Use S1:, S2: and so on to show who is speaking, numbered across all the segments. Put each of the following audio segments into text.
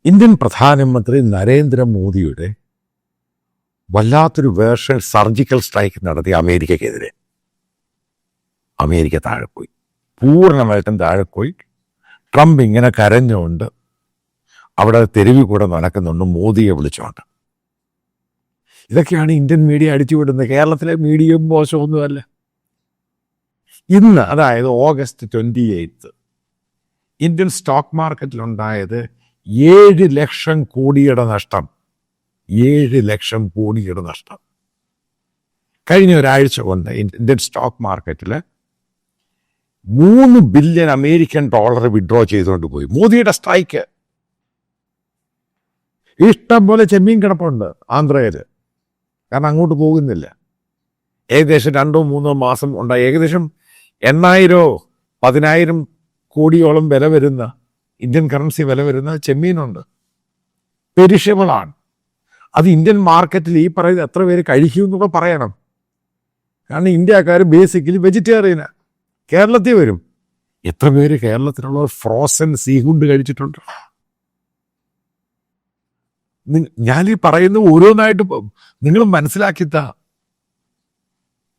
S1: Indian പ്രധാനമന്ത്രി നരേന്ദ്രമോദിയുടെ വല്ലാത്തൊരു വേർഷൻ സർജിക്കൽ സ്ട്രൈക്ക് നടത്തി അമേരിക്കക്കെതിരെ. അമേരിക്ക താഴെ പോയി, പൂർണ്ണമായിട്ടും താഴെ പോയി. ട്രംപ് ഇങ്ങനെ കരഞ്ഞുകൊണ്ട് അവിടെ തെരുവിൽ കൂടെ നടക്കുന്നുണ്ട്, മോദിയെ വിളിച്ചുകൊണ്ട്. ഇതൊക്കെയാണ് ഇന്ത്യൻ മീഡിയ അടിച്ചുവിടുന്നത്. കേരളത്തിലെ മീഡിയയും മോശമൊന്നുമല്ല. ഇന്ന്, അതായത് ഓഗസ്റ്റ് 28, ഇന്ത്യൻ സ്റ്റോക്ക് മാർക്കറ്റിലുണ്ടായത് 7 ലക്ഷം കോടിയുടെ നഷ്ടം. 7 ലക്ഷം കോടിയുടെ നഷ്ടം. കഴിഞ്ഞ ഒരാഴ്ച കൊണ്ട് ഇന്ത്യൻ സ്റ്റോക്ക് മാർക്കറ്റിൽ 3 ബില്യൺ അമേരിക്കൻ ഡോളർ വിഡ്രോ ചെയ്തുകൊണ്ട് പോയി. മോദിയുടെ സ്ട്രൈക്ക്. ഇഷ്ടം പോലെ ചെമ്മീൻ കിടപ്പുണ്ട് ആന്ധ്രയിൽ, കാരണം അങ്ങോട്ട് പോകുന്നില്ല. ഏകദേശം 2-3 മാസം ഉണ്ടായി. ഏകദേശം 8,000-10,000 കോടിയോളം വില വരുന്ന, ഇന്ത്യൻ കറൻസി വില വരുന്ന ചെമ്മീനുണ്ട്. പെരിഷബിളാണ്. അത് ഇന്ത്യൻ മാർക്കറ്റിൽ ഈ പറയുന്നത് എത്ര പേര് കഴിക്കുമെന്നൊക്കെ പറയണം. കാരണം ഇന്ത്യക്കാർ ബേസിക്കലി വെജിറ്റേറിയനാണ്. കേരളത്തിൽ വരും. എത്ര പേര് കേരളത്തിലുള്ള ഫ്രോസൺ സീ ഫുഡ് കഴിച്ചിട്ടുണ്ട്? ഞാനീ പറയുന്ന ഓരോന്നായിട്ട് നിങ്ങൾ മനസ്സിലാക്കിത്താ.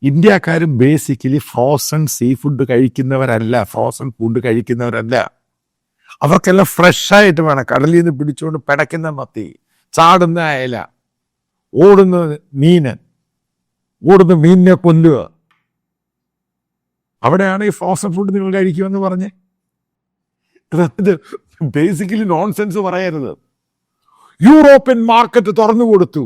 S1: ഇന്ത്യക്കാരും ബേസിക്കലി ഫ്രോസൺ സീ ഫുഡ് കഴിക്കുന്നവരല്ല, ഫ്രോസൺ ഫുഡ് കഴിക്കുന്നവരല്ല. അവർക്കെല്ലാം ഫ്രഷായിട്ട് വേണം. കടലിൽ നിന്ന് പിടിച്ചുകൊണ്ട് പിടയ്ക്കുന്ന മത്തി, ചാടുന്ന അയല, ഓടുന്ന മീന്, ഓടുന്ന മീനിനെ കൊല്ലുക. അവിടെയാണ് ഈ ഫ്രോസൺ ഫുഡ് നിങ്ങൾ കഴിക്കുമെന്ന് പറഞ്ഞ്. ഇത് ബേസിക്കലി നോൺസെൻസ് പറയരുത്. യൂറോപ്യൻ മാർക്കറ്റ് തുറന്നു കൊടുത്തു.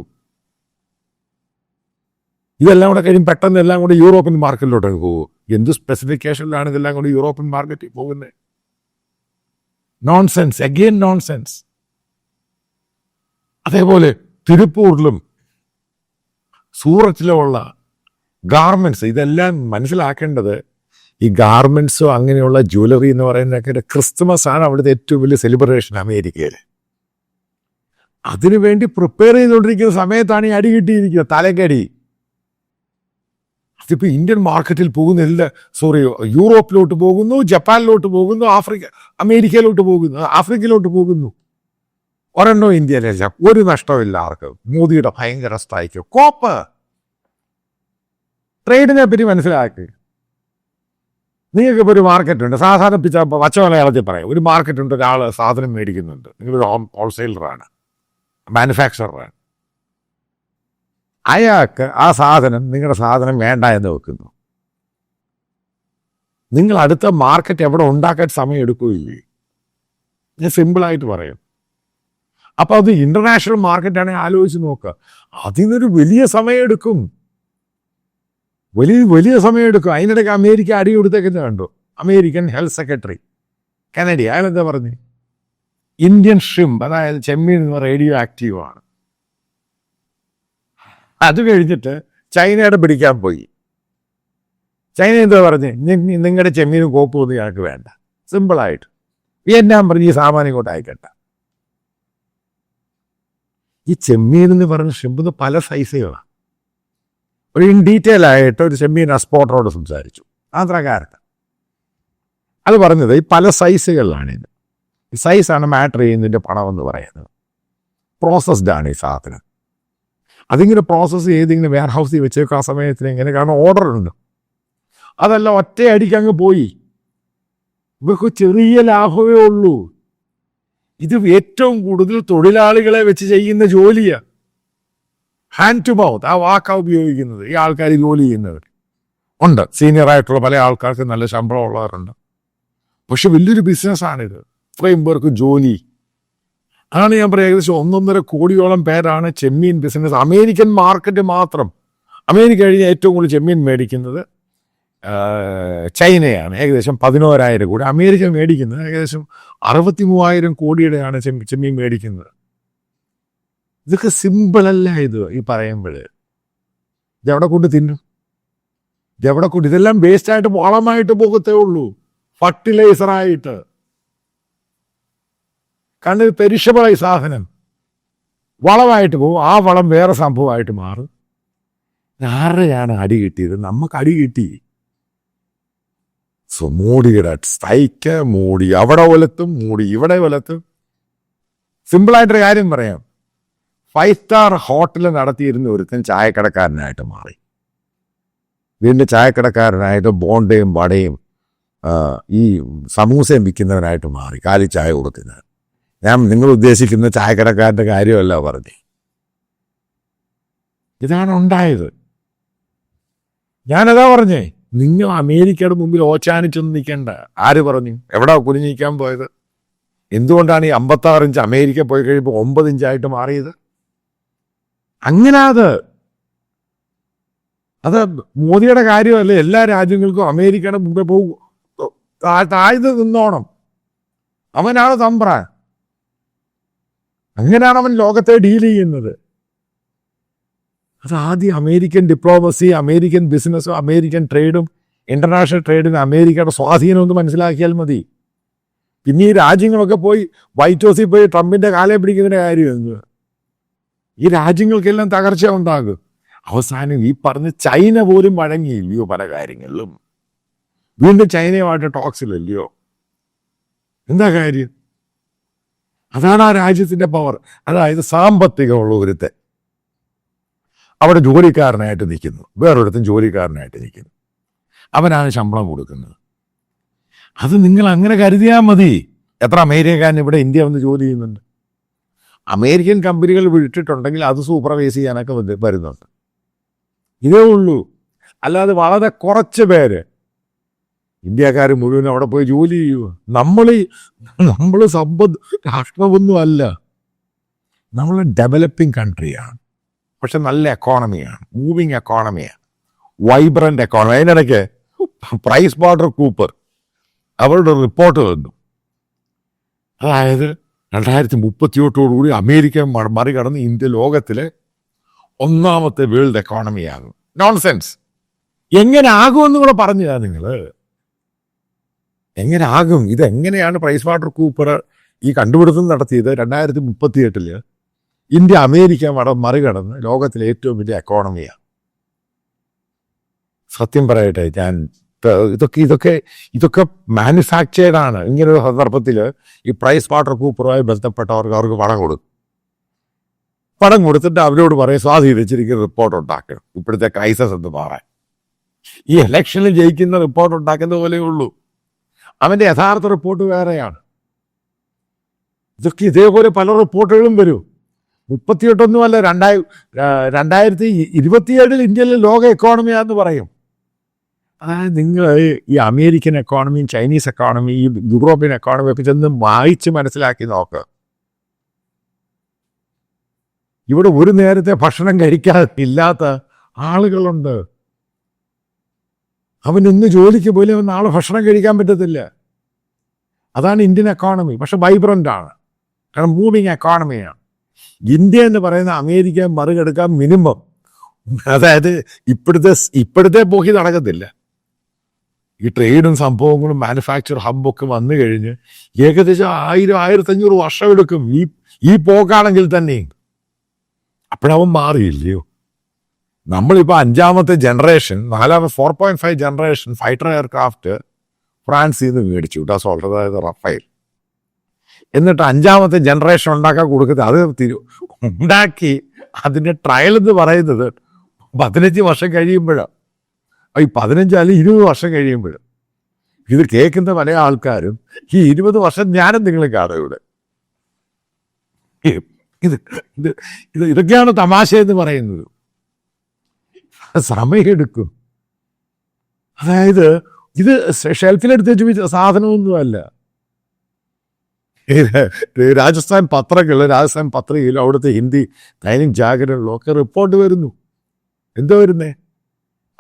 S1: ഇതെല്ലാം കൂടെ കഴിയും പെട്ടെന്ന് എല്ലാം കൂടെ യൂറോപ്യൻ മാർക്കറ്റിലോട്ട് പോകും. എന്ത് സ്പെസിഫിക്കേഷനിലാണ് ഇതെല്ലാം കൂടെ യൂറോപ്യൻ മാർക്കറ്റിൽ പോകുന്നത്? Nonsense, again nonsense. അതേപോലെ തിരുപ്പൂരിലും സൂററ്റിലുമുള്ള ഗാർമെന്റ്സ്, ഇതെല്ലാം മനസ്സിലാക്കേണ്ടത്. ഈ ഗാർമെന്റ്സോ അങ്ങനെയുള്ള ജ്വല്ലറി എന്ന് പറയുന്നതൊക്കെ ക്രിസ്തുമസ് ആണ് അവിടുത്തെ ഏറ്റവും വലിയ സെലിബ്രേഷൻ അമേരിക്കയിൽ. അതിനുവേണ്ടി പ്രിപ്പയർ ചെയ്തുകൊണ്ടിരിക്കുന്ന സമയത്താണ് ഈ അടി കിട്ടിയിരിക്കുന്നത്, തലക്കടി. അതിപ്പോൾ ഇന്ത്യൻ മാർക്കറ്റിൽ പോകുന്നില്ല. യൂറോപ്പിലോട്ട് പോകുന്നു, ജപ്പാനിലോട്ട് പോകുന്നു, അമേരിക്കയിലോട്ട് പോകുന്നു, ആഫ്രിക്കയിലോട്ട് പോകുന്നു. ഒരെണ്ണോ ഇന്ത്യയിലല്ല. ഒരു നഷ്ടമില്ല ആർക്ക്. മോദിയുടെ ഭയങ്കര സ്ട്രൈക്ക്. കോപ്പ് ട്രേഡിനെ പറ്റി മനസ്സിലാക്കി. നിങ്ങൾക്കിപ്പോൾ ഒരു മാർക്കറ്റ് ഉണ്ട്. സാധാരണ പച്ച മലയാളത്തിൽ പറയാം. ഒരു മാർക്കറ്റ് ഉണ്ട്, ഒരാൾ സാധനം മേടിക്കുന്നുണ്ട്. നിങ്ങളൊരു ഹോൾസെയിലറാണ്, മാനുഫാക്ചറാണ്. അയാൾക്ക് ആ സാധനം, നിങ്ങളുടെ സാധനം വേണ്ട എന്ന് വെക്കുന്നു. നിങ്ങൾ അടുത്ത മാർക്കറ്റ് എവിടെ ഉണ്ടാക്കാൻ സമയം എടുക്കുകയില്ലേ? ഞാൻ സിമ്പിളായിട്ട് പറയും. അപ്പോൾ അത് ഇന്റർനാഷണൽ മാർക്കറ്റാണെങ്കിൽ ആലോചിച്ച് നോക്കുക. അതിനൊരു വലിയ സമയം എടുക്കും, വലിയ സമയം എടുക്കും. അതിനിടയ്ക്ക് അമേരിക്ക അടി കൊടുത്തേക്കുന്നത് കണ്ടു. അമേരിക്കൻ ഹെൽത്ത് സെക്രട്ടറി കനഡി, അയാളെന്താ പറഞ്ഞു? ഇന്ത്യൻ ഷ്രിംപ്, അതായത് ചെമ്മീൻ റേഡിയോ ആക്റ്റീവാണ്. അത് കഴിഞ്ഞിട്ട് ചൈനയുടെ പിടിക്കാൻ പോയി. ചൈന എന്താ പറഞ്ഞ്? നിങ്ങളുടെ ചെമ്മീന് കോപ്പ് ഒന്നും ഞങ്ങൾക്ക് വേണ്ട. സിമ്പിളായിട്ട്. വിയറ്റ്നാം പറഞ്ഞ് ഈ സാമാനം ഇങ്ങോട്ട് അയക്കട്ടെ. ഈ ചെമ്മീൻ എന്ന് പറഞ്ഞ ഷ്രിംപ് പല സൈസുകളാണ്. ഒരു ഇൻ ഡീറ്റെയിൽ ആയിട്ട് ഒരു ചെമ്മീൻ എക്സ്പോർട്ടറോട് സംസാരിച്ചു, ആന്ധ്രക്കാരത്ത്. അത് പറഞ്ഞത് ഈ പല സൈസുകളിലാണ്. ഇത് ഈ സൈസാണ് മാറ്റർ ചെയ്യുന്നതിൻ്റെ പണമെന്ന് പറയുന്നത്. പ്രോസസ്ഡ് ആണ് ഈ സാധനം. അതിങ്ങനെ പ്രോസസ്സ് ചെയ്തിങ്ങനെ വെയർ ഹൗസിൽ വെച്ചേക്കും ആ സമയത്തിന് ഇങ്ങനെ. കാരണം ഓർഡർ ഉണ്ട്. അതല്ല ഒറ്റയടിക്ക് അങ്ങ് പോയി. ഇവർക്ക് ചെറിയ ലാഭമേ ഉള്ളൂ. ഇത് ഏറ്റവും കൂടുതൽ തൊഴിലാളികളെ വെച്ച് ചെയ്യുന്ന ജോലിയാണ്. ഹാൻഡ് ടു മൗത്ത്, ആ വാക്കാണ് ഉപയോഗിക്കുന്നത്. ഈ ആൾക്കാർ ജോലി ചെയ്യുന്നവർ ഉണ്ട്. സീനിയറായിട്ടുള്ള പല ആൾക്കാർക്ക് നല്ല ശമ്പളം ഉള്ളവരുണ്ട്. പക്ഷെ വലിയൊരു ബിസിനസ്സാണിത്. ഇത്രയും പേർക്ക് ജോലി. അതാണ് ഞാൻ പറയുക. ഏകദേശം 1.5 കോടിയോളം പേരാണ് ചെമ്മീൻ ബിസിനസ്. അമേരിക്കൻ മാർക്കറ്റ് മാത്രം. അമേരിക്ക കഴിഞ്ഞ് ഏറ്റവും കൂടുതൽ ചെമ്മീൻ മേടിക്കുന്നത് ചൈനയാണ്. ഏകദേശം 11,000 കോടി. അമേരിക്ക മേടിക്കുന്നത് ഏകദേശം 63,000 കോടിയുടെയാണ് ചെമ്മീൻ മേടിക്കുന്നത്. ഇതൊക്കെ സിമ്പിളല്ല. ഇത് ഈ പറയുമ്പോൾ ഇതെവിടെ കൊണ്ട് തിന്നും? ഇതെവിടെ കൊണ്ട്? ഇതെല്ലാം വേസ്റ്റായിട്ട് വളമായിട്ട് പോകത്തേ ഉള്ളൂ, ഫർട്ടിലൈസറായിട്ട്. കാരണം ഇത് പെരിഷബിളായി സാധനം വളമായിട്ട് പോകും. ആ വളം വേറെ സംഭവമായിട്ട് മാറും. ആരുടെയാണ് അടി കിട്ടിയത്? നമുക്ക് അടി കിട്ടി. മോഡിയുടെ സ്ട്രൈക്ക്, മോഡി അവിടെ ഒലത്തും, മോഡി ഇവിടെ ഒലത്തും. സിമ്പിളായിട്ടൊരു കാര്യം പറയാം. 5 സ്റ്റാർ ഹോട്ടൽ നടത്തിയിരുന്ന ഒരുത്തൻ ചായക്കടക്കാരനായിട്ട് മാറി. വീണ്ടും ചായക്കടക്കാരനായിട്ട് ബോണ്ടയും വടയും ഈ സമൂസയും വിൽക്കുന്നവനായിട്ട് മാറി, കാലി ചായ കൊടുക്കുന്നത്. ഞാൻ നിങ്ങൾ ഉദ്ദേശിക്കുന്ന ചായക്കടക്കാരൻ്റെ കാര്യമല്ല പറഞ്ഞേ. ഇതാണ് ഉണ്ടായത്. ഞാനതാ പറഞ്ഞേ, നിങ്ങൾ അമേരിക്കയുടെ മുമ്പിൽ ഓച്ചാനിച്ചൊന്നും നിൽക്കണ്ട. ആര് പറഞ്ഞു? എവിടാ കുനിഞ്ഞിക്കാൻ പോയത്? എന്തുകൊണ്ടാണ് ഈ 56 ഇഞ്ച് അമേരിക്ക പോയി കഴിയുമ്പോൾ 9 ഇഞ്ചായിട്ട് മാറിയത്? അങ്ങനെ അത് മോദിയുടെ കാര്യമല്ല. എല്ലാ രാജ്യങ്ങൾക്കും അമേരിക്കയുടെ മുമ്പേ പോകും, താഴ്ന്ന് നിന്നോണം. അവനാണ് തമ്പ്രാൻ. അങ്ങനെയാണ് അവൻ ലോകത്തെ ഡീൽ ചെയ്യുന്നത്. അത് ആദ്യം അമേരിക്കൻ ഡിപ്ലോമസി, അമേരിക്കൻ ബിസിനസ്സും അമേരിക്കൻ ട്രേഡും ഇന്റർനാഷണൽ ട്രേഡിന് അമേരിക്കയുടെ സ്വാധീനം ഒന്ന് മനസ്സിലാക്കിയാൽ മതി. പിന്നെ ഈ രാജ്യങ്ങളൊക്കെ പോയി വൈറ്റ് ഹൗസിൽ പോയി ട്രംപിന്റെ കാലെ പിടിക്കുന്നതിന്റെ കാര്യം. ഈ രാജ്യങ്ങൾക്കെല്ലാം തകർച്ച ഉണ്ടാകും. അവസാനം ഈ പറഞ്ഞ ചൈന പോലും വഴങ്ങിയില്ലയോ പല കാര്യങ്ങളിലും? വീണ്ടും ചൈനയുമായിട്ട് ടോക്സിലല്ലയോ? എന്താ കാര്യം? അതാണ് ആ രാജ്യത്തിന്റെ പവർ. അതായത് സാമ്പത്തികമുള്ള ഒരുത്തൻ അവിടെ ജോലിക്കാരനായിട്ട് നിൽക്കുന്നു, വേറൊരുത്തൻ ജോലിക്കാരനായിട്ട് നിൽക്കുന്നു. അവനാണ് ശമ്പളം കൊടുക്കുന്നത്. അത് നിങ്ങൾ അങ്ങനെ കരുതിയാൽ മതി. എത്ര അമേരിക്കക്കാരൻ ഇവിടെ ഇന്ത്യ വന്ന് ജോലി ചെയ്യുന്നുണ്ട്. അമേരിക്കൻ കമ്പനികൾ വിട്ടിട്ടുണ്ടെങ്കിൽ അത് സൂപ്പർവൈസ് ചെയ്യാനൊക്കെ വരുന്നുണ്ട്. ഇതേ ഉള്ളൂ. അല്ലാതെ വളരെ കുറച്ച് പേര് ഇന്ത്യക്കാർ മുഴുവൻ അവിടെ പോയി ജോലി ചെയ്യുക. നമ്മൾ സമ്പദ് രാഷ്ട്രമൊന്നും അല്ല. നമ്മൾ ഡെവലപ്പിംഗ് കൺട്രിയാണ്, പക്ഷെ നല്ല എക്കോണമിയാണ്, മൂവിങ് എക്കോണമിയാണ്, വൈബ്രന്റ് എക്കോണമി. അതിനിടയ്ക്ക് പ്രൈസ് വാട്ടർ കൂപ്പർ അവരുടെ റിപ്പോർട്ട് വന്നു. അതായത് 2038 അമേരിക്ക മറികടന്ന് ഇന്ത്യ ലോകത്തിലെ 1ാമത്തെ വേൾഡ് എക്കോണമിയാകും. നോൺസെൻസ്. എങ്ങനെ ആകുമെന്ന് കൂടെ പറഞ്ഞതാ നിങ്ങൾ. എങ്ങനെ ആകും? ഇതെങ്ങനെയാണ് പ്രൈസ് വാട്ടർ കൂപ്പർ ഈ കണ്ടുപിടുത്തം നടത്തിയത്? 2038 ഇന്ത്യ അമേരിക്ക മറികടന്ന് ലോകത്തിലെ ഏറ്റവും വലിയ എക്കോണമിയാണ്. സത്യം പറയട്ടെ, ഞാൻ ഇതൊക്കെ മാനുഫാക്ചേർഡാണ്. ഇങ്ങനൊരു സന്ദർഭത്തിൽ ഈ പ്രൈസ് വാട്ടർ കൂപ്പറുമായി ബന്ധപ്പെട്ടവർക്ക് അവർക്ക് പണം കൊടുത്തിട്ട് അവരോട് പറയും സ്വാധീനിച്ചിരിക്കുന്ന റിപ്പോർട്ട് ഉണ്ടാക്കണം, ഇപ്പോഴത്തെ ക്രൈസിസ് എന്ന് പറയാൻ. ഈ ഇലക്ഷനിൽ ജയിക്കുന്ന റിപ്പോർട്ട് ഉണ്ടാക്കുന്ന പോലെയുള്ളൂ. അവൻ്റെ യഥാർത്ഥ റിപ്പോർട്ട് വേറെയാണ്. ഇതൊക്കെ ഇതേപോലെ പല റിപ്പോർട്ടുകളും വരും. 38 2027 ഇന്ത്യയിലെ ലോക എക്കോണമിയാന്ന് പറയും. അതായത് നിങ്ങൾ ഈ അമേരിക്കൻ എക്കോണമിയും ചൈനീസ് എക്കോണമി, ഈ യൂറോപ്യൻ എക്കോണമിയൊക്കെ ചെന്ന് വായിച്ച് മനസ്സിലാക്കി നോക്ക്. ഇവിടെ ഒരു നേരത്തെ ഭക്ഷണം കഴിക്കാതില്ലാത്ത ആളുകളുണ്ട്. അവൻ ഇന്ന് ജോലിക്ക് പോലും അവൻ നാളെ ഭക്ഷണം കഴിക്കാൻ പറ്റത്തില്ല. അതാണ് ഇന്ത്യൻ എക്കോണമി. പക്ഷെ വൈബ്രൻ്റ് ആണ്, കാരണം മൂവിങ് എക്കോണമിയാണ്. ഇന്ത്യ എന്ന് പറയുന്ന അമേരിക്ക മറികടക്കാൻ മിനിമം, അതായത് ഇപ്പോഴത്തെ പോക്കി നടക്കത്തില്ല. ഈ ട്രേഡും സംഭവങ്ങളും മാനുഫാക്ചർ ഹബ്ബൊക്കെ വന്നു കഴിഞ്ഞ് ഏകദേശം 1000-1500 വർഷം എടുക്കും ഈ പോക്കാണെങ്കിൽ തന്നെ. അപ്പോഴവൻ മാറിയില്ലയോ? നമ്മളിപ്പോൾ 5ാമത്തെ ജനറേഷൻ, 4.5 ജനറേഷൻ ഫൈറ്റർ എയർക്രാഫ്റ്റ് ഫ്രാൻസിൽ നിന്ന് മേടിച്ചു, ഡസോൾട്ട്, അതായത് റഫേൽ. എന്നിട്ട് 5ാമത്തെ ജനറേഷൻ ഉണ്ടാക്കാൻ കൊടുക്കുന്നത് അത് ഉണ്ടാക്കി അതിൻ്റെ ട്രയൽ എന്ന് പറയുന്നത് 15 വർഷം കഴിയുമ്പോഴാണ്. ഈ 15 അല്ലെങ്കിൽ 20 വർഷം കഴിയുമ്പോഴും. ഇത് കേൾക്കുന്ന പല ആൾക്കാരും ഈ 20 വർഷം ഞാനും നിങ്ങൾ കാണും ഇവിടെ. ഇതൊക്കെയാണ് തമാശ എന്ന് പറയുന്നത്. സമയമെടുക്കും. അതായത് ഇത് ഷെൽഫിലെടുത്ത് വെച്ച് സാധനമൊന്നുമല്ല. രാജസ്ഥാൻ പത്രികയിലും അവിടുത്തെ ഹിന്ദി ദൈനിക് ജാഗരണിലും ഒക്കെ റിപ്പോർട്ട് വരുന്നു. എന്താ വരുന്നേ?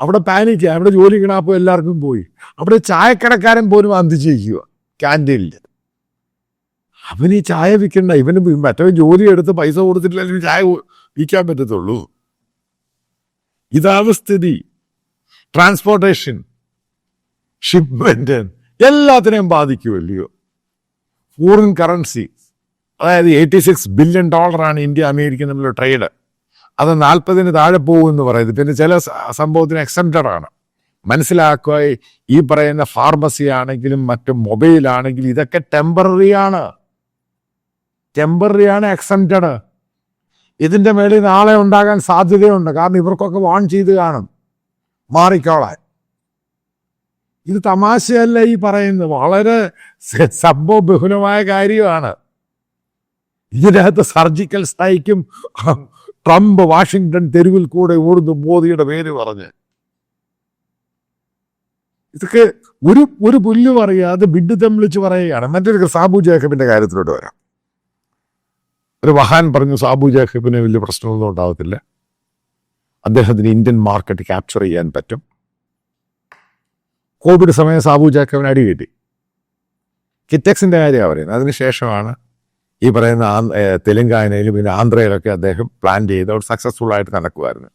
S1: അവിടെ പാനിക്ക്, അവിടെ ജോലി കിണാപ്പോൾ എല്ലാവർക്കും പോയി. അവിടെ ചായക്കടക്കാരൻ പോലും അന്തിച്ചിരിക്കുക ക്യാൻറ്റീനിൽ. അവന് ഈ ചായ വിൽക്കണ്ട, ഇവന് മറ്റവൻ ജോലി എടുത്ത് പൈസ കൊടുത്തിട്ടില്ലെങ്കിൽ ചായ വിൽക്കാൻ പറ്റത്തുള്ളൂ. ഇതാണ് സ്ഥിതി. ട്രാൻസ്പോർട്ടേഷൻ, ഷിപ്മെന്റ് എല്ലാത്തിനെയും ബാധിക്കുമല്ലയോ? ഫോറിൻ കറൻസി, അതായത് $86 ബില്യൺ ഇന്ത്യ അമേരിക്ക തമ്മിലുള്ള ട്രേഡ്. അത് 40 താഴെ പോകുമെന്ന് പറയുന്നത്. പിന്നെ ചില സംഭവത്തിന് എക്സെപ്റ്റഡ് ആണ്. മനസ്സിലാക്കുക, ഈ പറയുന്ന ഫാർമസി ആണെങ്കിലും മറ്റും മൊബൈൽ ആണെങ്കിലും ഇതൊക്കെ ടെമ്പററി ആണ്. ടെമ്പററിയാണ്, എക്സംപ്റ്റഡ്. ഇതിൻ്റെ മേളിൽ നാളെ ഉണ്ടാകാൻ സാധ്യതയുണ്ട്. കാരണം ഇവർക്കൊക്കെ വാൺ ചെയ്ത് കാണും മാറിക്കോളാൻ. ഇത് തമാശയല്ല ഈ പറയുന്നത്, വളരെ സംഭവബഹുലമായ കാര്യമാണ്. ഇതിനകത്ത് സർജിക്കൽ സ്ട്രൈക്കും ട്രംപ് വാഷിങ്ടൺ തെരുവിൽ കൂടെ ഓടുന്നു മോദിയുടെ പേര് പറഞ്ഞ്. ഇതൊക്കെ ഒരു പുല്ല് പറയാതെ വിഡ്ഢിത്തം വിളിച്ച് പറയുകയാണ്. മറ്റൊരു സാബു ജേക്കബിന്റെ കാര്യത്തിലോട്ട് വരാം. ഒരു വഹാൻ പറഞ്ഞു സാബു ജേക്കബിന് വലിയ പ്രശ്നമൊന്നും ഉണ്ടാകത്തില്ല, അദ്ദേഹത്തിന് ഇന്ത്യൻ മാർക്കറ്റ് ക്യാപ്ചർ ചെയ്യാൻ പറ്റും. കോവിഡ് സമയം സാബു ജേക്കബിന് അടി കിട്ടി. കിറ്റക്സിന്റെ കാര്യമാണ് പറയുന്നത്. അതിനുശേഷമാണ് ഈ പറയുന്ന തെലങ്കാനയിലും പിന്നെ ആന്ധ്രയിലൊക്കെ അദ്ദേഹം പ്ലാൻ ചെയ്ത് സക്സസ്ഫുൾ ആയിട്ട് നടക്കുമായിരുന്നു.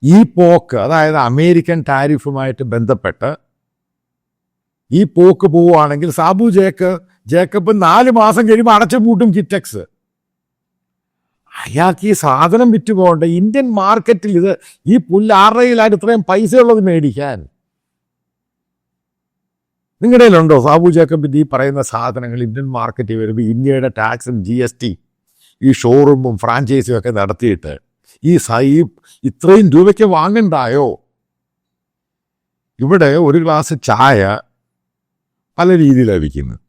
S1: ഈ പോക്ക്, അതായത് അമേരിക്കൻ ടാരിഫുമായിട്ട് ബന്ധപ്പെട്ട് ഈ പോക്ക് പോവുകയാണെങ്കിൽ സാബു ജേക്കബ് 4 മാസം കഴിയുമ്പോൾ അടച്ചു പൂട്ടും കിറ്റക്സ്. അയാൾക്ക് ഈ സാധനം വിറ്റ് പോകണ്ട. ഇന്ത്യൻ മാർക്കറ്റിൽ ഈ പുല്ല് ആറയിലായിട്ട് ഇത്രയും പൈസ ഉള്ളത് മേടിക്കാൻ നിങ്ങളുടെ കയ്യിലുണ്ടോ? സാബു ജേക്കബിൻ്റെ ഈ പറയുന്ന സാധനങ്ങൾ ഇന്ത്യൻ മാർക്കറ്റിൽ വരുമ്പോൾ ഇന്ത്യയുടെ ടാക്സും GST ഈ ഷോറൂമും ഫ്രാഞ്ചൈസിയും ഒക്കെ നടത്തിയിട്ട് ഈ ഇത്രയും രൂപയ്ക്ക് വാങ്ങണ്ടായോ? ഇവിടെ ഒരു ഗ്ലാസ് ചായ പല രീതിയിലാണ് വിൽക്കുന്നത്.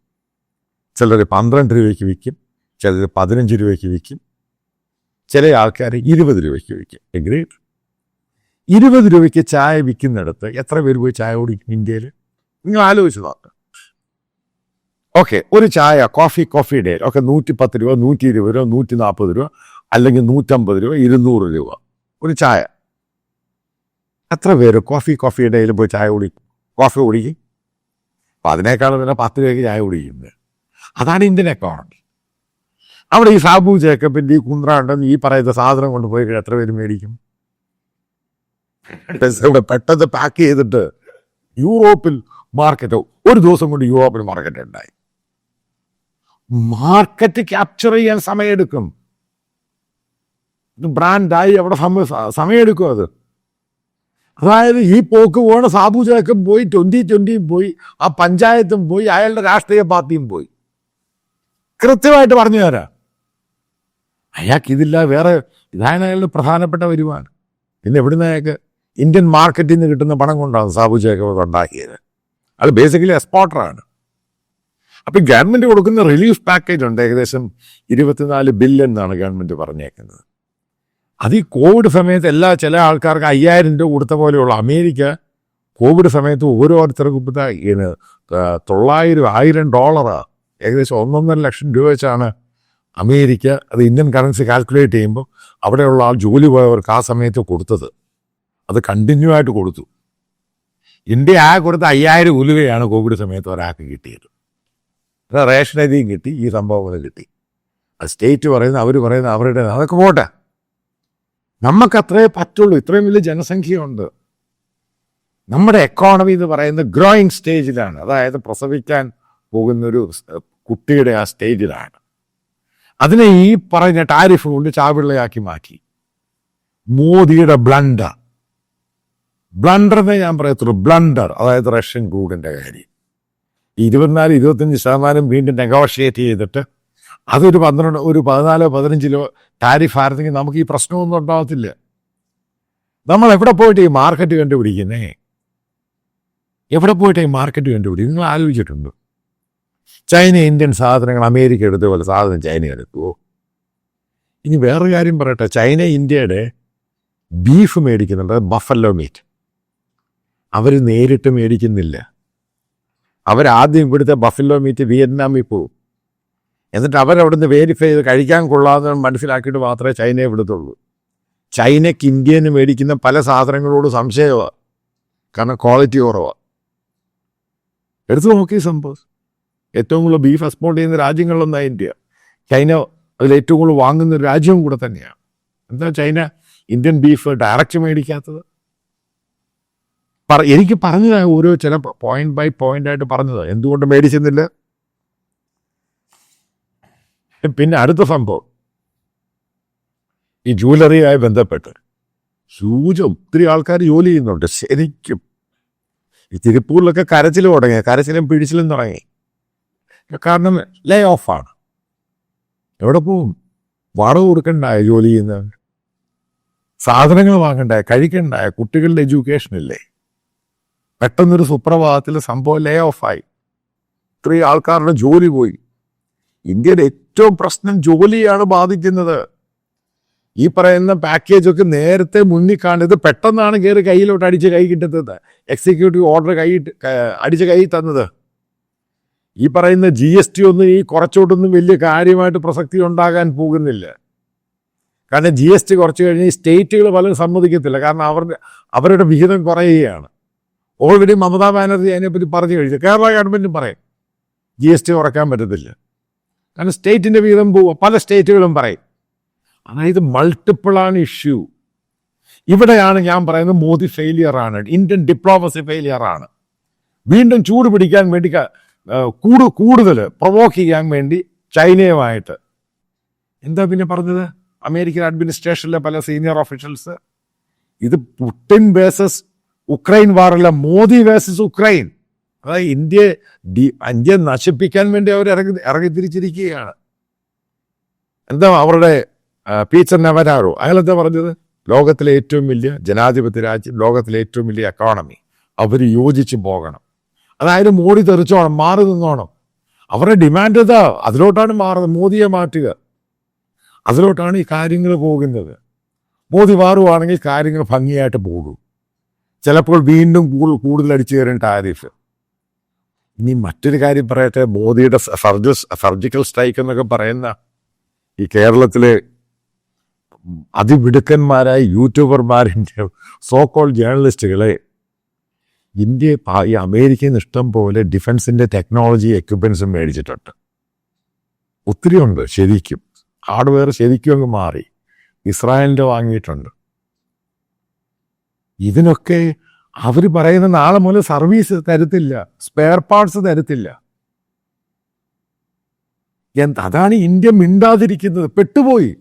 S1: ചിലർ 12 രൂപയ്ക്ക് വിൽക്കും, ചിലർ 15 രൂപയ്ക്ക് വിൽക്കും, ചില ആൾക്കാർ 20 രൂപയ്ക്ക് വിൽക്കും. ഗ്രേറ്റ്. 20 രൂപയ്ക്ക് ചായ വിൽക്കുന്നിടത്ത് എത്ര പേര് പോയി ചായ കുടിക്കും ഇന്ത്യയിൽ? നിങ്ങൾ ആലോചിച്ച് നോക്കുക. ഓക്കെ, ഒരു ചായ കോഫി ഡേ ഒക്കെ 110 രൂപ, 120 രൂപ, 140 രൂപ, അല്ലെങ്കിൽ 150 രൂപ, 200 രൂപ ഒരു ചായ. എത്ര പേര് കോഫി ഡേയിൽ പോയി കോഫി കുടിക്കും? അപ്പം അതിനേക്കാളും പിന്നെ 10 രൂപയ്ക്ക് ചായ കുടിക്കുന്നത്. അതാണ് ഇന്ത്യൻ എക്കോണമി. അവിടെ ഈ സാബു ജേക്കബിൻ്റെ ഈ കുന്ത്രാണ്ടെന്ന് ഈ പറയുന്ന സാധനം കൊണ്ട് പോയി എത്ര പേര് മേടിക്കും? പെട്ടെന്ന് പാക്ക് ചെയ്തിട്ട് യൂറോപ്പിൽ മാർക്കറ്റ്, ഒരു ദിവസം കൊണ്ട് യൂറോപ്പിൽ മാർക്കറ്റ് ഉണ്ടായി. മാർക്കറ്റ് ക്യാപ്ചർ ചെയ്യാൻ സമയമെടുക്കും. ബ്രാൻഡായി അവിടെ സമയമെടുക്കും. അതായത് ഈ പോക്ക് പോകണ സാബു ജേക്കബ് പോയി 2020 പോയി, ആ പഞ്ചായത്തും പോയി, അയാളുടെ രാഷ്ട്രീയ പാർട്ടിയും പോയി. കൃത്യമായിട്ട് പറഞ്ഞു തരാം. അയാൾക്കിതില്ല, വേറെ ഇതാണ് അയാളുടെ പ്രധാനപ്പെട്ട വരുമാനം. പിന്നെ എവിടുന്ന് അയാൾക്ക് ഇന്ത്യൻ മാർക്കറ്റിൽ നിന്ന് കിട്ടുന്ന പണം കൊണ്ടാണ് സാബു ജേക്കബ് ഉണ്ടാക്കിയത്. അത് ബേസിക്കലി എക്സ്പോർട്ടറാണ്. അപ്പം ഗവൺമെൻറ് കൊടുക്കുന്ന റിലീഫ് പാക്കേജ് ഉണ്ട്, ഏകദേശം 24 ബില്യൺ എന്നാണ് ഗവൺമെൻറ് പറഞ്ഞേക്കുന്നത്. അത് ഈ കോവിഡ് സമയത്ത് ചില ആൾക്കാർക്ക് 5000 രൂപ കൊടുത്ത പോലെയുള്ള അമേരിക്ക കോവിഡ് സമയത്ത് ഓരോരുത്തർക്കും $900,000 ഏകദേശം 1.5 ലക്ഷം രൂപ വെച്ചാണ് അമേരിക്ക അത് ഇന്ത്യൻ കറൻസി കാൽക്കുലേറ്റ് ചെയ്യുമ്പോൾ അവിടെയുള്ള ആ ജോലി പോയവർക്ക് ആ സമയത്ത് കൊടുത്തത്. അത് കണ്ടിന്യൂ ആയിട്ട് കൊടുത്തു. ഇന്ത്യ കൊടുത്ത 5000 ഉലുവയാണ് കോവിഡ് സമയത്ത് ഒരാൾക്ക് കിട്ടിയത്. റേഷൻ അരിയും കിട്ടി, ഈ സംഭവങ്ങൾ കിട്ടി. അത് സ്റ്റേറ്റ് പറയുന്നത്, അവർ പറയുന്നത് അവരുടെ, അതൊക്കെ പോട്ടെ. നമുക്കത്രേ പറ്റുള്ളൂ. ഇത്രയും വലിയ ജനസംഖ്യയുണ്ട്. നമ്മുടെ എക്കോണമി എന്ന് പറയുന്നത് ഗ്രോയിങ് സ്റ്റേജിലാണ്. അതായത് പ്രസവിക്കാൻ പോകുന്നൊരു കുട്ടിയുടെ ആ സ്റ്റേജിലാണ്. അതിനെ ഈ പറഞ്ഞ ടാരിഫ് കൊണ്ട് ചാവിള്ളയാക്കി മാറ്റി. മോദിയുടെ ബ്ലണ്ടർ എന്നേ ഞാൻ പറയത്തുള്ളൂ. ബ്ലണ്ടർ, അതായത് റഷ്യൻ ക്രൂഡിൻ്റെ കാര്യം. 24-25% വീണ്ടും നെഗോഷിയേറ്റ് ചെയ്തിട്ട് അതൊരു 14-15 ടാരിഫ് ആയിരുന്നെങ്കിൽ നമുക്ക് ഈ പ്രശ്നമൊന്നും ഉണ്ടാകത്തില്ല. നമ്മൾ എവിടെ പോയിട്ട് ഈ മാർക്കറ്റ് കണ്ടുപിടിക്കുന്നേ? എവിടെ പോയിട്ട് ഈ മാർക്കറ്റ് കണ്ടുപിടിക്കും? നിങ്ങൾ ആലോചിച്ചിട്ടുണ്ടോ? ചൈന ഇന്ത്യൻ സാധനങ്ങൾ അമേരിക്ക എടുത്ത പോലെ സാധനം ചൈന എടുക്കുമോ? ഇനി വേറൊരു കാര്യം പറയട്ടെ. ചൈന ഇന്ത്യയുടെ ബീഫ് മേടിക്കുന്നുണ്ട്, ബഫല്ലോ മീറ്റ്. അവർ നേരിട്ട് മേടിക്കുന്നില്ല. അവരാദ്യം ഇവിടുത്തെ ബഫല്ലോ മീറ്റ് വിയറ്റ്നാമിൽ പോകും. എന്നിട്ട് അവരവിടുന്ന് വെരിഫൈ ചെയ്ത് കഴിക്കാൻ കൊള്ളാമെന്ന് മനസ്സിലാക്കിയിട്ട് മാത്രമേ ചൈനയെ വിടത്തുള്ളൂ. ചൈനയ്ക്ക് ഇന്ത്യയിൽ നിന്ന് മേടിക്കുന്ന പല സാധനങ്ങളോട് സംശയമാണ്. കാരണം ക്വാളിറ്റി കുറവാണ്. എടുത്തു നോക്കി സംഭവം. ഏറ്റവും കൂടുതൽ ബീഫ് എക്സ്പോർട്ട് ചെയ്യുന്ന രാജ്യങ്ങളിലൊന്നാണ് ഇന്ത്യ. ചൈന അതിൽ ഏറ്റവും കൂടുതൽ വാങ്ങുന്ന ഒരു രാജ്യവും കൂടെ തന്നെയാണ്. എന്താ ചൈന ഇന്ത്യൻ ബീഫ് ഡയറക്റ്റ് മേടിക്കാത്തത്? എനിക്ക് പറഞ്ഞതാണ്, ഓരോ ചില പോയിന്റ് ബൈ പോയിന്റ് ആയിട്ട് പറഞ്ഞത് എന്തുകൊണ്ട് മേടിച്ചെന്നില്ല. പിന്നെ അടുത്ത സംഭവം, ഈ ജ്വല്ലറിയായി ബന്ധപ്പെട്ട് ഒത്തിരി ആൾക്കാർ ജോലി ചെയ്യുന്നുണ്ട്. ശരിക്കും ഈ തിരുപ്പൂരിലൊക്കെ കരച്ചിലും പിഴിച്ചിലും തുടങ്ങി. കാരണം ലേ ഓഫാണ്. എവിടെ പോവും? വാടക കൊടുക്കണ്ടായ ജോലി ചെയ്യുന്ന, സാധനങ്ങൾ വാങ്ങണ്ടായ, കഴിക്കണ്ടായ, കുട്ടികളുടെ എഡ്യൂക്കേഷൻ ഇല്ലേ? പെട്ടെന്നൊരു സുപ്രഭാതത്തിൽ സംഭവം ലേ ഓഫായി, ഇത്രയും ആൾക്കാരുടെ ജോലി പോയി. ഇന്ത്യയുടെ ഏറ്റവും പ്രശ്നം ജോലിയാണ് ബാധിക്കുന്നത്. ഈ പറയുന്ന പാക്കേജൊക്കെ നേരത്തെ മുന്നിൽ കാണുന്നത് പെട്ടെന്നാണ് കയറി കയ്യിലോട്ട് അടിച്ച് കൈ കിട്ടുന്നത്, എക്സിക്യൂട്ടീവ് ഓർഡർ അടിച്ച് കൈ തന്നത്. ഈ പറയുന്ന GST ഒന്നും ഈ കുറച്ചോട്ടൊന്നും വലിയ കാര്യമായിട്ട് പ്രസക്തി ഉണ്ടാകാൻ പോകുന്നില്ല. കാരണം GST കുറച്ച് കഴിഞ്ഞ് ഈ സ്റ്റേറ്റുകൾ പലരും സമ്മതിക്കത്തില്ല. കാരണം അവരുടെ വിഹിതം കുറയുകയാണ്. ഓൾറെഡി മമതാ ബാനർജി അതിനെപ്പറ്റി പറഞ്ഞു കഴിഞ്ഞു. കേരള ഗവൺമെൻറ്റും പറയും GST കുറയ്ക്കാൻ പറ്റത്തില്ല, കാരണം സ്റ്റേറ്റിൻ്റെ വിഹിതം പോവുക. പല സ്റ്റേറ്റുകളും പറയും. അതായത് മൾട്ടിപ്പിളാണ് ഇഷ്യൂ. ഇവിടെയാണ് ഞാൻ പറയുന്നത് മോദി ഫെയിലിയറാണ്, ഇന്ത്യൻ ഡിപ്ലോമസി ഫെയിലിയറാണ്. വീണ്ടും ചൂട് പിടിക്കാൻ വേണ്ടി കൂടുതൽ പ്രൊവോക്ക് ചെയ്യാൻ വേണ്ടി ചൈനയുമായിട്ട് എന്താ പിന്നെ പറഞ്ഞത് അമേരിക്കൻ അഡ്മിനിസ്ട്രേഷനിലെ പല സീനിയർ ഓഫീഷ്യൽസ്? ഇത് പുടിൻ വേഴ്സസ് ഉക്രൈൻ വാറല്ല, മോദി വേഴ്സസ് ഉക്രൈൻ. അതായത് ഇന്ത്യ നശിപ്പിക്കാൻ വേണ്ടി അവർ ഇറങ്ങിത്തിരിച്ചിരിക്കുകയാണ്. എന്താ അവരുടെ പീച്ചർ നെവരാറോ അയാളെന്താ പറഞ്ഞത്? ലോകത്തിലെ ഏറ്റവും വലിയ ജനാധിപത്യ രാജ്യം, ലോകത്തിലെ ഏറ്റവും വലിയ എക്കോണമി, അവർ യോജിച്ച് പോകണം. അതായത് മോദി തെറിച്ചോണം, മാറി നിന്നോണം. അവരുടെ ഡിമാൻഡ് ഇതാ, അതിലോട്ടാണ് മാറുന്നത്. മോദിയെ മാറ്റുക, അതിലോട്ടാണ് ഈ കാര്യങ്ങൾ പോകുന്നത്. മോദി മാറുവാണെങ്കിൽ കാര്യങ്ങൾ ഭംഗിയായിട്ട് പോകും. ചിലപ്പോൾ വീണ്ടും കൂടുതൽ അടിച്ചു കയറും ടാരിഫ്. ഇനി മറ്റൊരു കാര്യം പറയട്ടെ, മോദിയുടെ സർജിക്കൽ സ്ട്രൈക്ക് എന്നൊക്കെ പറയുന്ന ഈ കേരളത്തിലെ അതിമിടുക്കന്മാരായ യൂട്യൂബർമാരിൻ്റെ സോക്കോൾ ജേർണലിസ്റ്റുകളെ ഇന്ത്യ ഈ അമേരിക്കയിൽ ഇഷ്ടം പോലെ ഡിഫൻസിൻ്റെ ടെക്നോളജി എക്യുപ്മെൻസും മേടിച്ചിട്ടുണ്ട്. ഒത്തിരി ഉണ്ട് ശരിക്കും. ഹാർഡ്വെയർ ശരിക്കും അങ്ങ് മാറി. ഇസ്രായേലിൻ്റെ വാങ്ങിയിട്ടുണ്ട്. ഇതിനൊക്കെ അവർ പറയുന്ന നാളെ മുതൽ സർവീസ് തരത്തില്ല, സ്പെയർ പാർട്സ് തരത്തില്ല. അതാണ് ഇന്ത്യ മിണ്ടാതിരിക്കുന്നത്. പെട്ടുപോയി.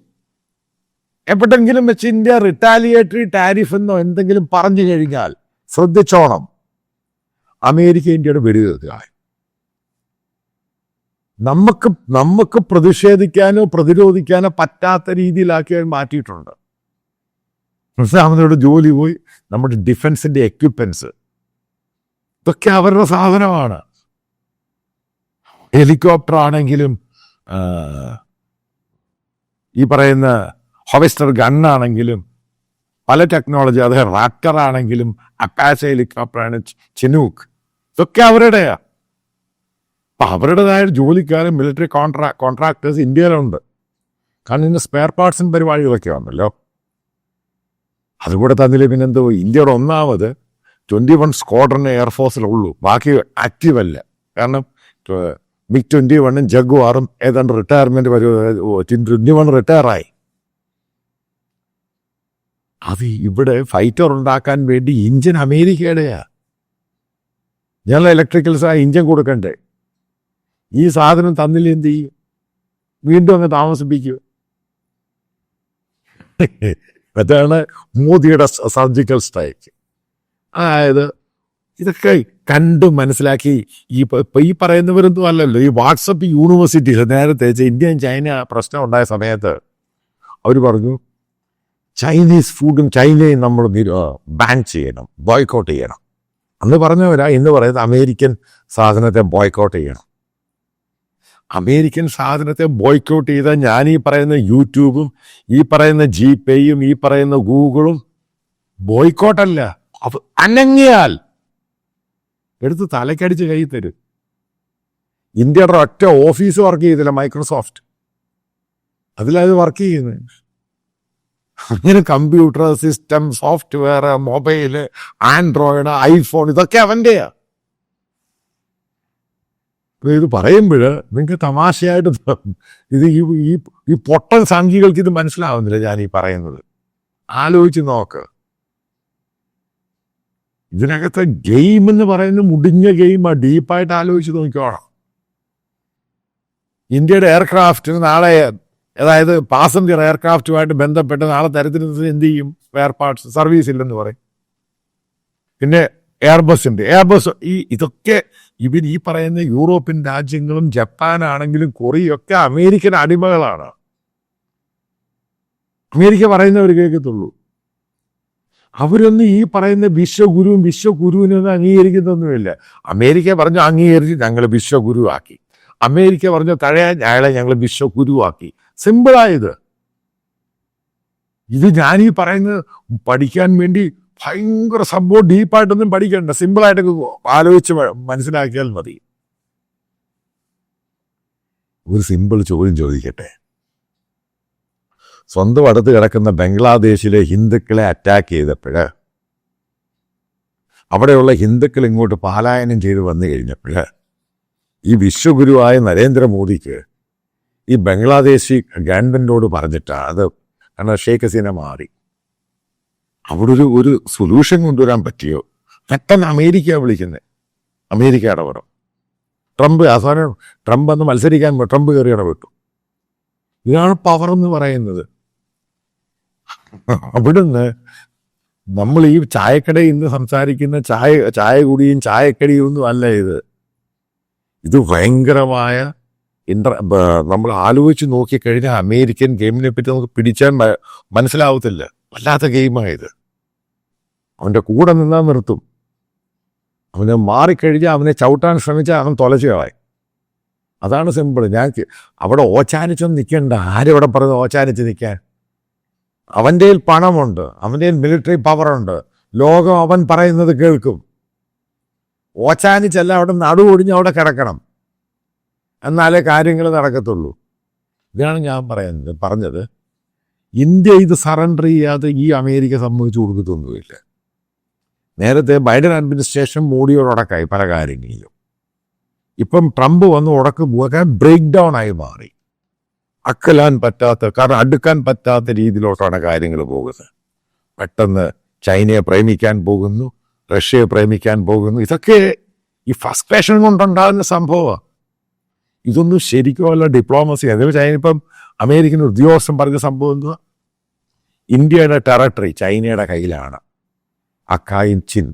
S1: എപ്പോഴെങ്കിലും വെച്ച് ഇന്ത്യ റിട്ടാലിയേറ്ററി ടാരിഫ് എന്നോ എന്തെങ്കിലും പറഞ്ഞു കഴിഞ്ഞാൽ ശ്രദ്ധിച്ചോണം, അമേരിക്ക ഇന്ത്യയുടെ വെടിനിർത്തുക. നമുക്ക് പ്രതിഷേധിക്കാനോ പ്രതിരോധിക്കാനോ പറ്റാത്ത രീതിയിലാക്കി മാറ്റിയിട്ടുണ്ട്. നമ്മുടെ ജോലി പോയി, നമ്മുടെ ഡിഫൻസിന്റെ എക്യുപ്മെന്റ്സ് ഇതൊക്കെ അവരുടെ സാധനമാണ്. ഹെലികോപ്റ്റർ ആണെങ്കിലും ഈ പറയുന്ന ഹോവിസ്റ്റർ ഗണ്ണാണെങ്കിലും പല ടെക്നോളജി, അതായത് റാപ്റ്റർ ആണെങ്കിലും അപ്പാച്ചെ ഹെലികോപ്റ്ററാണ്, ചിനൂക്ക്, ഇതൊക്കെ അവരുടെയാ. അപ്പം അവരുടേതായ ജോലിക്കാരും മിലിറ്ററി കോൺട്രാക്ടേഴ്സ് ഇന്ത്യയിലുണ്ട്. കാരണം ഇതിൻ്റെ സ്പെയർ പാർട്സിന് പരിപാടികളൊക്കെ വന്നല്ലോ. അതുകൂടെ തന്നില്ല പിന്നെന്തോ. ഇന്ത്യയുടെ ഒന്നാമത് 21 സ്ക്വാഡ്രൺ എയർഫോഴ്സിലുള്ളൂ, ബാക്കി ആക്റ്റീവ് അല്ല. കാരണം MiG-21 ജഗ്വാറും ഏതാണ്ട് റിട്ടയർമെന്റ് 21 റിട്ടയറായി. അത് ഇവിടെ ഫൈറ്റർ ഉണ്ടാക്കാൻ വേണ്ടി ഇഞ്ചിൻ അമേരിക്കയുടെയാ. ഞങ്ങൾ ഇലക്ട്രിക്കൽസ് ഇഞ്ചിൻ കൊടുക്കണ്ടേ? ഈ സാധനം തന്നില്ല എന്ത് ചെയ്യും? വീണ്ടും അങ്ങ് താമസിപ്പിക്കുക. അതാണ് മോദിയുടെ സർജിക്കൽ സ്ട്രൈക്ക്. അതായത് ഇതൊക്കെ കണ്ടു മനസ്സിലാക്കി ഈ പറയുന്നവരൊന്നും അല്ലല്ലോ. ഈ വാട്സപ്പ് യൂണിവേഴ്സിറ്റീസ് നേരത്തെ ഇന്ത്യയും ചൈന പ്രശ്നം ഉണ്ടായ സമയത്ത് അവർ പറഞ്ഞു ചൈനീസ് ഫുഡും ചൈനയും നമ്മൾ ബാൻ ചെയ്യണം, ബോയ്ക്കോട്ട് ചെയ്യണം. അന്ന് പറഞ്ഞവരാ ഇന്ന് പറയുന്നത് അമേരിക്കൻ സാധനത്തെ ബോയ്ക്കോട്ട് ചെയ്യണം. അമേരിക്കൻ സാധനത്തെ ബോയ്ക്കോട്ട് ചെയ്താൽ ഞാൻ ഈ പറയുന്ന യൂട്യൂബും ഈ പറയുന്ന ജിപേയും ഈ പറയുന്ന ഗൂഗിളും ബോയ്ക്കോട്ടല്ല, അനങ്ങിയാൽ എടുത്ത് തലക്കടിച്ച് കൈ തരും. ഇന്ത്യയുടെ ഒറ്റ ഓഫീസ് വർക്ക് ചെയ്തില്ല മൈക്രോസോഫ്റ്റ്, അതിലത് വർക്ക് ചെയ്യുന്നത്. അങ്ങനെ computer system, software, mobile, Android, iPhone ഇതൊക്കെ അവൻ്റെയാ. ഇത് പറയുമ്പോൾ നിങ്ങൾക്ക് തമാശയായിട്ട് ഇത് ഈ പൊട്ടൻ സംഖ്യകൾക്ക് ഇത് മനസ്സിലാവുന്നില്ല ഞാൻ ഈ പറയുന്നത്. ആലോചിച്ച് നോക്ക്. ഇതിനകത്ത് ഗെയിം എന്ന് പറയുന്നത് മുടിഞ്ഞ ഗെയിമാണ്. ഡീപ്പായിട്ട് ആലോചിച്ച് നോക്കിക്കോണം. ഇന്ത്യയുടെ എയർക്രാഫ്റ്റിന് നാളെ, അതായത് പാസഞ്ചർ എയർക്രാഫ്റ്റുമായിട്ട് ബന്ധപ്പെട്ട് നാളെ തരത്തിന് എന്ത് ചെയ്യും? സ്പെയർ പാർട്സ് സർവീസ് ഇല്ലെന്ന് പറയും. പിന്നെ എയർബസ് ഇതൊക്കെ ഇവർ ഈ പറയുന്ന യൂറോപ്യൻ രാജ്യങ്ങളും ജപ്പാനാണെങ്കിലും കൊറിയൊക്കെ അമേരിക്കൻ അടിമകളാണ്. അമേരിക്ക പറയുന്നവർ കേൾക്കത്തുള്ളൂ. അവരൊന്നും ഈ പറയുന്ന വിശ്വഗുരുവിനൊന്നും അംഗീകരിക്കുന്നൊന്നുമില്ല. അമേരിക്ക പറഞ്ഞു അംഗീകരിച്ച് ഞങ്ങൾ വിശ്വഗുരുവാക്കി, അമേരിക്ക പറഞ്ഞു തഴയാൻ അയാളെ ഞങ്ങൾ വിശ്വഗുരുവാക്കി. സിമ്പിളായത്. ഇത് ഞാനീ പറയുന്നത് പഠിക്കാൻ വേണ്ടി ഭയങ്കര സംഭവം ഡീപ്പായിട്ടൊന്നും പഠിക്കണ്ട, സിമ്പിളായിട്ടൊക്കെ ആലോചിച്ച് മനസ്സിലാക്കിയാൽ മതി. ഒരു സിമ്പിൾ ചോദ്യം ചോദിക്കട്ടെ. സ്വന്തം അടുത്ത് കിടക്കുന്ന ബംഗ്ലാദേശിലെ ഹിന്ദുക്കളെ അറ്റാക്ക് ചെയ്തപ്പോഴ്, അവിടെയുള്ള ഹിന്ദുക്കൾ ഇങ്ങോട്ട് പലായനം ചെയ്ത് വന്നു കഴിഞ്ഞപ്പോഴ് ഈ വിശ്വഗുരുവായ നരേന്ദ്രമോദിക്ക് ഈ ബംഗ്ലാദേശി ഗവൺമെന്റിനോട് പറഞ്ഞിട്ടാണ് അത്. കാരണം ഷെയ്ഖ് ഹസീന മാറി. അവിടെ ഒരു സൊല്യൂഷൻ കൊണ്ടുവരാൻ പറ്റിയോ? പെട്ടെന്ന് അമേരിക്ക വിളിക്കുന്നത്, അമേരിക്ക ഇടപെടും. അവസാനം ട്രംപ് അന്ന് മത്സരിക്കാൻ ട്രംപ് കയറി ഇടപെട്ടു. ഇതാണ് പവർ എന്ന് പറയുന്നത്. അവിടുന്ന് നമ്മൾ ഈ ചായക്കടയിൽ ഇന്ന് സംസാരിക്കുന്ന ചായ കുടിയും ചായക്കടിയും ഒന്നും അല്ല ഇത് ഭയങ്കരമായ നമ്മൾ ആലോചിച്ച് നോക്കിക്കഴിഞ്ഞാൽ അമേരിക്കൻ ഗെയിമിനെ പറ്റി നമുക്ക് പിടിച്ചാൽ മനസ്സിലാവത്തില്ല. വല്ലാത്ത ഗെയിമായത്. അവൻ്റെ കൂടെ നിന്നാൽ നിർത്തും. അവനെ മാറിക്കഴിഞ്ഞാൽ അവനെ ചവിട്ടാൻ ശ്രമിച്ചാൽ അവൻ തൊലച്ചുകളായി. അതാണ് സിമ്പിൾ. ഞാൻ അവിടെ ഓച്ചാനിച്ചൊന്നും നിൽക്കണ്ട. ആരെവിടെ പറഞ്ഞു ഓച്ചാനിച്ച് നിൽക്കാൻ? അവൻ്റെ പണമുണ്ട്, അവൻ്റെ മിലിറ്ററി പവറുണ്ട്, ലോകം അവൻ പറയുന്നത് കേൾക്കും. ഓച്ചാനിച്ചല്ല, അവിടെ നടുവൊടിഞ്ഞ് അവിടെ കിടക്കണം, എന്നാലേ കാര്യങ്ങൾ നടക്കത്തുള്ളൂ. ഇതാണ് ഞാൻ പറഞ്ഞത്. ഇന്ത്യ ഇത് സറണ്ടർ ചെയ്യാതെ ഈ അമേരിക്ക സമ്മതിച്ചു കൊടുക്കത്തൊന്നുമില്ല. നേരത്തെ ബൈഡൻ അഡ്മിനിസ്ട്രേഷൻ മോഡിയോടൊടക്കായി പല കാര്യങ്ങളിലും. ഇപ്പം ട്രംപ് വന്ന് ഉടക്ക് പോകാൻ ബ്രേക്ക് ഡൗൺ ആയി മാറി. കാരണം അടുക്കാൻ പറ്റാത്ത രീതിയിലോട്ടാണ് കാര്യങ്ങൾ പോകുന്നത്. പെട്ടെന്ന് ചൈനയെ പ്രേമിക്കാൻ പോകുന്നു, റഷ്യയെ പ്രേമിക്കാൻ പോകുന്നു. ഇതൊക്കെ ഈ ഫസ്ട്രേഷൻ കൊണ്ടുണ്ടാകുന്ന സംഭവമാണ്. ഇതൊന്നും ശരിക്കും വല്ല ഡിപ്ലോമസി. അതേപോലെ ചൈന ഇപ്പം അമേരിക്കൻ ഉദ്യോഗസ്ഥൻ പറഞ്ഞ സംഭവം എന്തുവാ? ഇന്ത്യയുടെ ടെറിട്ടറി ചൈനയുടെ കയ്യിലാണ്. അക്കായും ചിൻ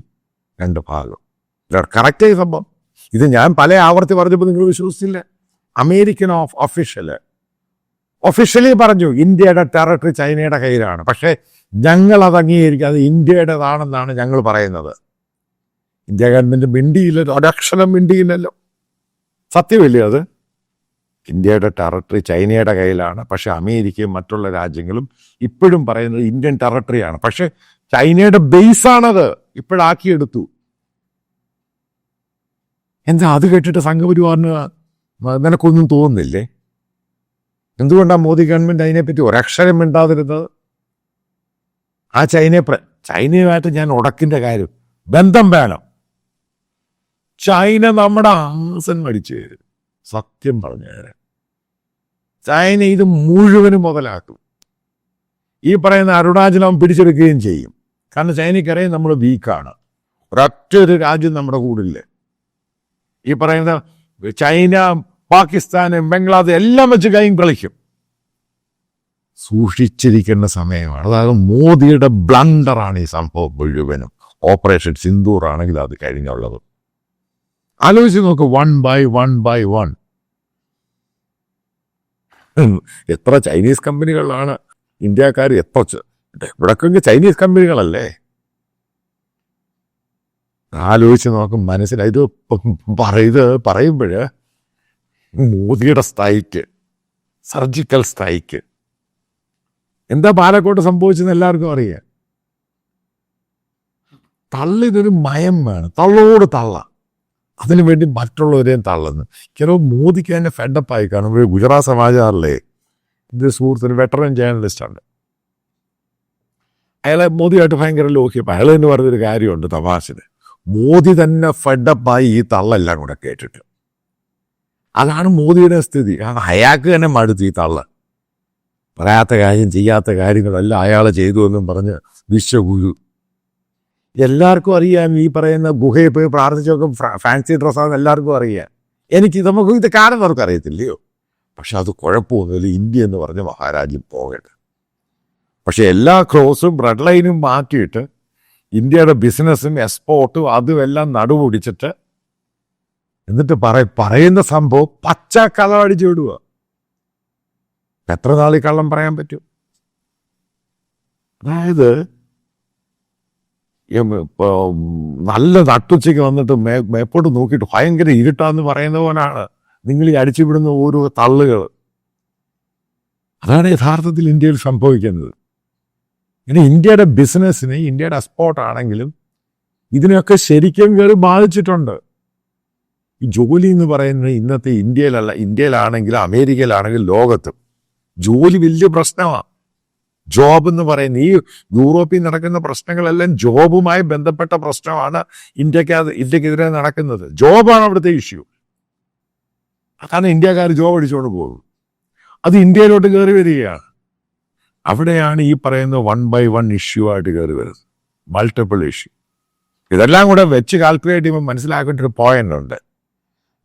S1: 2 ഭാഗം. കറക്റ്റായ സംഭവം. ഇത് ഞാൻ പല ആവർത്തി പറഞ്ഞപ്പോൾ നിങ്ങൾ വിശ്വസിച്ചില്ല. അമേരിക്കൻ ഒഫീഷ്യലി പറഞ്ഞു ഇന്ത്യയുടെ ടെറിട്ടറി ചൈനയുടെ കയ്യിലാണ്. പക്ഷേ ഞങ്ങൾ അത് അംഗീകരിക്കാതെ ഇന്ത്യയുടേതാണെന്നാണ് ഞങ്ങൾ പറയുന്നത്. ഇന്ത്യ ഗവൺമെന്റ് മിണ്ടിയില്ലല്ലോ, ഒരക്ഷരം മിണ്ടിയില്ലല്ലോ. സത്യമല്ലേ അത്? ഇന്ത്യയുടെ ടെറിട്ടറി ചൈനയുടെ കയ്യിലാണ്. പക്ഷെ അമേരിക്കയും മറ്റുള്ള രാജ്യങ്ങളും ഇപ്പോഴും പറയുന്നത് ഇന്ത്യൻ ടെറിട്ടറിയാണ്. പക്ഷെ ചൈനയുടെ ബേസാണത്. ഇപ്പോഴാക്കിയെടുത്തു. എന്താ അത് കേട്ടിട്ട് സംഘപരിവാറിന് നിനക്കൊന്നും തോന്നുന്നില്ലേ? എന്തുകൊണ്ടാണ് മോദി ഗവൺമെന്റ് അതിനെപ്പറ്റി ഒരക്ഷരം മിണ്ടാതിരുന്നത്? ആ ചൈനയുമായിട്ട് ഞാൻ ഉടക്കിന്റെ കാര്യം ബന്ധം വേണം. ചൈന നമ്മുടെ ആസൻ മടിച്ചു. സത്യം പറഞ്ഞു ചൈന ഇത് മുഴുവനും മുതലാക്കും. ഈ പറയുന്ന അരുണാചലം പിടിച്ചെടുക്കുകയും ചെയ്യും. കാരണം ചൈനയ്ക്കറിയാം നമ്മൾ വീക്കാണ്. ഒരൊറ്റൊരു രാജ്യം നമ്മുടെ കൂടില്ലേ. ഈ പറയുന്ന ചൈന, പാകിസ്ഥാൻ, ബംഗ്ലാദേശ് എല്ലാം വെച്ച് കൈയും കളിക്കും. സൂക്ഷിച്ചിരിക്കേണ്ട സമയമാണ്. അതായത് മോദിയുടെ ബ്ലണ്ടറാണ് ഈ സംഭവം മുഴുവനും. ഓപ്പറേഷൻ സിന്ദൂർ ആണെങ്കിൽ അത് കഴിഞ്ഞുള്ളത്. ആലോചിച്ച് നോക്ക്. 1 by 1 എത്ര ചൈനീസ് കമ്പനികളാണ് ഇന്ത്യക്കാർ? ഇവിടൊക്കെ ചൈനീസ് കമ്പനികളല്ലേ? ആലോചിച്ച് നോക്കും, മനസ്സിലായി. ഇത് പറയുമ്പോൾ മോദിയുടെ സ്ട്രൈക്ക്, സർജിക്കൽ സ്ട്രൈക്ക് എന്താ പാലക്കോട്ട് സംഭവിച്ചെന്ന് എല്ലാവർക്കും അറിയാം. തള്ളിനൊരു മയം വേണം, തള്ളോട് തള്ള. അതിനു വേണ്ടി മറ്റുള്ളവരെയും തള്ളുന്നു. ചിലപ്പോൾ മോദിക്ക് തന്നെ ഫെഡപ്പായി കാണും. ഗുജറാത്ത് സമാചാറിലെ ഇത് സുഹൃത്തിന് വെറ്ററൻ ജേർണലിസ്റ്റാണ്. അയാളെ മോദിയായിട്ട് ഭയങ്കര ലോക്യം. അയാൾ തന്നെ പറഞ്ഞൊരു കാര്യമുണ്ട് തമാശന്. മോദി തന്നെ ഫെഡപ്പായി ഈ തള്ളെല്ലാം കൂടെ കേട്ടിട്ട്. അതാണ് മോദിയുടെ സ്ഥിതി. അയാൾക്ക് തന്നെ മടുത്തു ഈ തള്ള. പറയാത്ത കാര്യം ചെയ്യാത്ത കാര്യങ്ങളെല്ലാം അയാൾ ചെയ്തു എന്നും പറഞ്ഞ് വിശ്വഗുരു. എല്ലാവർക്കും അറിയാം. ഈ പറയുന്ന ഗുഹയിൽ പോയി പ്രാർത്ഥിച്ചൊക്കെ ഫാൻസി ഡ്രസ്സാണെന്ന് എല്ലാവർക്കും അറിയാം. നമുക്ക് ഇത് കാണുന്നവർക്ക് അറിയത്തില്ലയോ? പക്ഷെ അത് കുഴപ്പമൊന്നുമില്ല. ഇന്ത്യ എന്ന് പറഞ്ഞ മഹാരാജ്യം പോകട്ടെ. പക്ഷെ എല്ലാ ക്രോസും ബ്ലഡ് ലൈനും മാറ്റിയിട്ട് ഇന്ത്യയുടെ ബിസിനസ്സും എക്സ്പോർട്ടും അതും എല്ലാം നടുപൊടിച്ചിട്ട് എന്നിട്ട് പറയുന്ന സംഭവം പച്ച കള്ളം അടിച്ചു വിടുക. എത്ര നാളീ കള്ളം പറയാൻ പറ്റും? അതായത് നല്ല നട്ടുച്ചയ്ക്ക് വന്നിട്ട് മേപ്പോട്ട് നോക്കിയിട്ട് ഭയങ്കര ഇരുട്ടാന്ന് പറയുന്ന പോലാണ് നിങ്ങൾ ഈ അടിച്ചുവിടുന്ന ഓരോ തള്ളുകൾ. അതാണ് യഥാർത്ഥത്തിൽ ഇന്ത്യയിൽ സംഭവിക്കുന്നത്. ഇനി ഇന്ത്യയുടെ ബിസിനസ്സിന്, ഇന്ത്യയുടെ എക്സ്പോർട്ട് ആണെങ്കിലും ഇതിനൊക്കെ ശരിക്കും കയറി ബാധിച്ചിട്ടുണ്ട്. ഈ ജോലി എന്ന് പറയുന്നത് ഇന്നത്തെ ഇന്ത്യയിലല്ല, ഇന്ത്യയിലാണെങ്കിലും അമേരിക്കയിലാണെങ്കിലും ലോകത്തും ജോലി വലിയ പ്രശ്നമാണ്. ജോബ് എന്ന് പറയുന്ന ഈ യൂറോപ്പിൽ നടക്കുന്ന പ്രശ്നങ്ങളെല്ലാം ജോബുമായി ബന്ധപ്പെട്ട പ്രശ്നമാണ്. ഇന്ത്യക്കെതിരെ നടക്കുന്നത് ജോബാണ് അവിടുത്തെ ഇഷ്യൂ. അതാണ് ഇന്ത്യക്കാർ ജോബ് അടിച്ചുകൊണ്ട് പോകുന്നത്. അത് ഇന്ത്യയിലോട്ട് കയറി വരികയാണ്. അവിടെയാണ് ഈ പറയുന്ന 1 by 1 ഇഷ്യൂ ആയിട്ട് കയറി വരുന്നത്, മൾട്ടിപ്പിൾ ഇഷ്യൂ. ഇതെല്ലാം കൂടെ വെച്ച് കാൽക്കുലേറ്റ് ചെയ്യുമ്പോൾ മനസ്സിലാക്കേണ്ട ഒരു പോയിന്റ് ഉണ്ട്.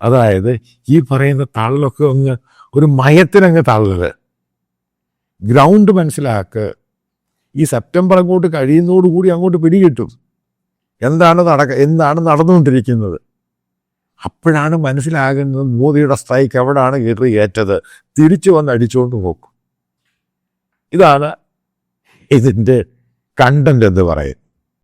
S1: അതായത് ഈ പറയുന്ന തള്ളൊക്കെ അങ്ങ് ഒരു മയത്തിനങ്ങ് തള്ളുക. ഗ്രൗണ്ട് മനസ്സിലാക്കുക. ഈ സെപ്റ്റംബർ അങ്ങോട്ട് കഴിയുന്നതോടുകൂടി അങ്ങോട്ട് പിടികിട്ടും എന്താണ് നടന്നുകൊണ്ടിരിക്കുന്നത്. അപ്പോഴാണ് മനസ്സിലാകുന്നത് മോദിയുടെ സ്ട്രൈക്ക് എവിടാണ് കയറി ഏറ്റത്. തിരിച്ചു വന്ന് അടിച്ചുകൊണ്ട് നോക്കും. ഇതാണ് ഇതിൻ്റെ കണ്ടന്റ് എന്ന് പറയും.